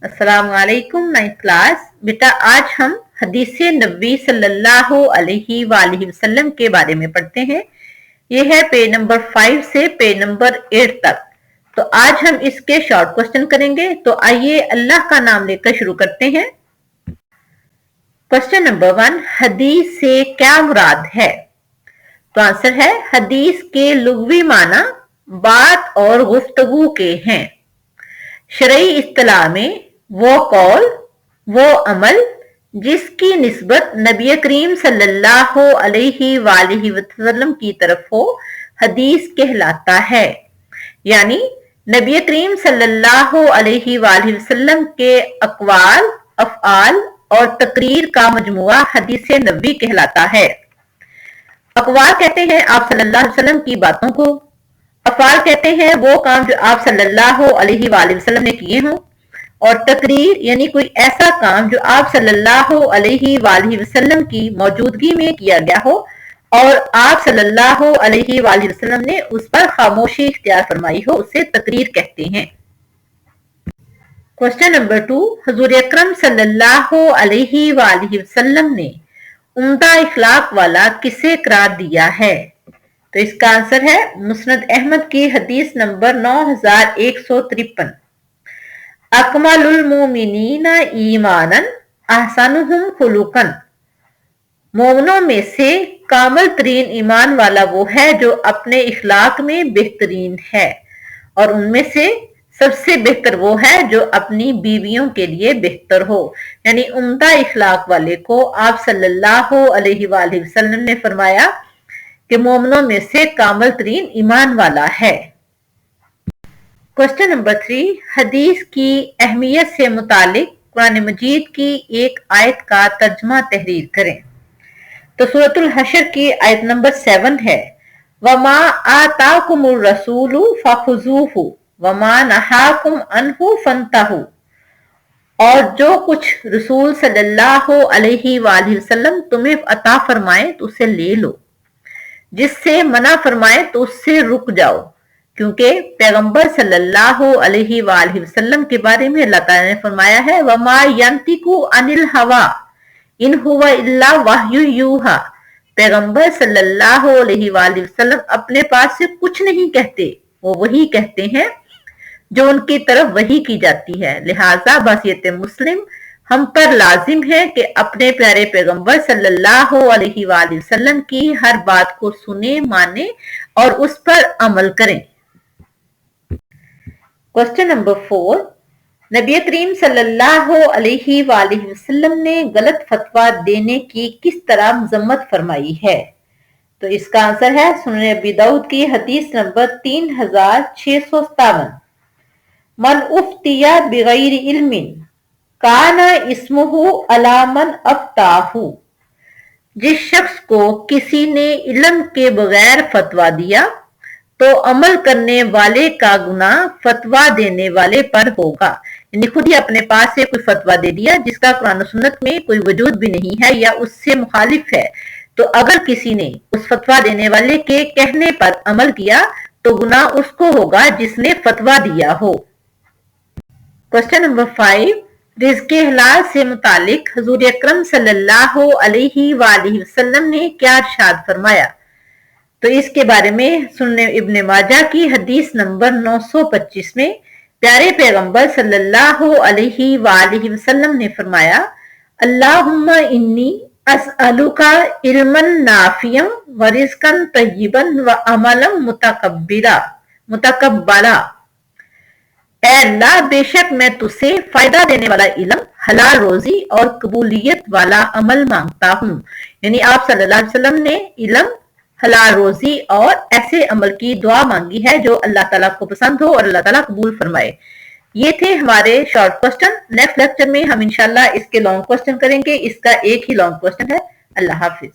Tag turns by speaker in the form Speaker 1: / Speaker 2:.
Speaker 1: अस्सलाम वालेकुम ninth class. बेटा आज हम हदीस नबी सल्लल्लाहु अलैहि वसल्लम के बारे में पढ़ते हैं। ये है पेज नंबर 5 से पेज नंबर 8 तक। तो आज हम इसके शॉर्ट क्वेश्चन करेंगे। तो आइए अल्लाह का नाम लेकर शुरू करते हैं। क्वेश्चन नंबर 1, हदीस से क्या मुराद है? तो आंसर है हदीस के लुग़वी माना बात और गुफ्तगू के हैं। शरई इस्तिलाह में वो कौल, वो अमल जिसकी निस्बत नबी करीम सल्लल्लाहु अलैहि वसल्लम की तरफ हो, हदीस कहलाता है। यानी नबी करीम सल्लल्लाहु अलैहि वसल्लम के अक़वाल, अफ़आल और तकरीर का मजमुआ हदीस नबी कहलाता है। अक़वाल कहते हैं आप सल्लल्लाहु अलैहि वसल्लम की बातों को, अफ़आल कहते हैं वो काम जो आप सल्लल्लाहु अलैहि वसल्लम ने किए हों, और तकरीर यानी कोई ऐसा काम जो आप सल्लल्लाहु अलैहि वसल्लम की मौजूदगी में किया गया हो और आप सल्लल्लाहु अलैहि वसल्लम ने उस पर खामोशी इख्तियार फरमाई हो, उसे तकरीर कहते हैं। क्वेश्चन नंबर 2, हुज़ूर अकरम सल्लल्लाहु अलैहि वसल्लम ने उम्दा इखलाक वाला किसे करार दिया है? तो इसका आंसर है मुस्नद अहमद की हदीस नंबर 9153। अकमलुल मोमिनीना ईमानन अहसनुहुम खुलुकन। मोमनों में से कामल तरीन ईमान वाला वो है जो अपने इखलाक में बेहतरीन है, और उनमें से सबसे बेहतर वो है जो अपनी बीवियों के लिए बेहतर हो। यानी उम्दा इखलाक वाले को आप सल्लल्लाहु अलैहि वसल्लम ने फरमाया कि मोमनों में से कामल तरीन ईमान वाला है। क्वेश्चन नंबर 3, हदीस की अहमियत से मुतालिक कुरान मजीद की एक आयत का तर्जमा तहरीर करें। तो सूरतुल हशर की आयत नंबर 7 है, वमा आताकुमुर रसूलु फखुजूहु वमा नहाकुम अन्हु फंतहु। और जो कुछ रसूल सल्लल्लाहु अलैहि वसल्लम तुम्हें अता फरमाए तो उसे ले लो, जिससे मना फरमाए तो उससे रुक जाओ, क्योंकि पैगंबर सल्लल्लाहु अलैहि वसल्लम के बारे में अल्लाह ताला ने फरमाया है, वमा यंतिकु अनिल हवा इन हुवा इल्ला वहयु यूहा। पैगंबर सल्लल्लाहु अलैहि वसल्लम अपने पास से कुछ नहीं कहते, वो वही कहते हैं जो उनकी तरफ वही की जाती है। लिहाजा बहसीयत मुस्लिम हम पर लाजिम है कि अपने प्यारे पैगंबर सल्लल्लाहु अलैहि वसल्लम की हर बात को सुने, माने और उस पर अमल करें। क्वेश्चन नंबर 4, नबी करीम सल्लल्लाहु अलैहि वसल्लम ने गलत फतवा देने की किस तरह मजम्मत फरमाई है? तो इसका आंसर है सुनन अबी दाऊद की हदीस नंबर 3657। मन उफ्तिया बिगैर इल्मिन काना इस्मुहु अलामन अफ्ताहु। जिस शख्स को किसी ने इल्म के बगैर फतवा दिया तो अमल करने वाले का गुनाह फतवा देने वाले पर होगा। यानी खुद ही अपने पास से कोई फतवा दे दिया जिसका कुरान और सुन्नत में कोई वजूद भी नहीं है या उससे मुखालिफ है, तो अगर किसी ने उस फतवा देने वाले के कहने पर अमल किया तो गुनाह उसको होगा जिसने फतवा दिया हो। क्वेश्चन नंबर 5, रिज़्क़े हलाल से मुतालिक हुज़ूर अकरम सल्लल्लाहु अलैहि वसल्लम ने क्या इरशाद फरमाया? तो इसके बारे में सुनन इब्न माजा की हदीस नंबर 925 में प्यारे पैगंबर सल्लल्लाहु अलैहि वसल्लम ने फरमाया, अल्लाहुम्मा इन्नी अस्अलुका इल्मन नाफियन व रिज़्क़न तय्यिबन व अमलन मुतकब्बला। ऐ अल्लाह, बेशक मैं तुझसे फायदा देने वाला इल्म, हलाल रोजी और कबूलियत वाला अमल मांगता हूँ। यानी आप सल्लल्लाहु अलैहि वसल्लम ने इल्म, हलाल रोजी और ऐसे अमल की दुआ मांगी है जो अल्लाह ताला को पसंद हो और अल्लाह ताला कबूल फरमाए। ये थे हमारे शॉर्ट क्वेश्चन। नेक्स्ट लेक्चर में हम इंशाल्लाह इसके लॉन्ग क्वेश्चन करेंगे। इसका एक ही लॉन्ग क्वेश्चन है। अल्लाह हाफिज।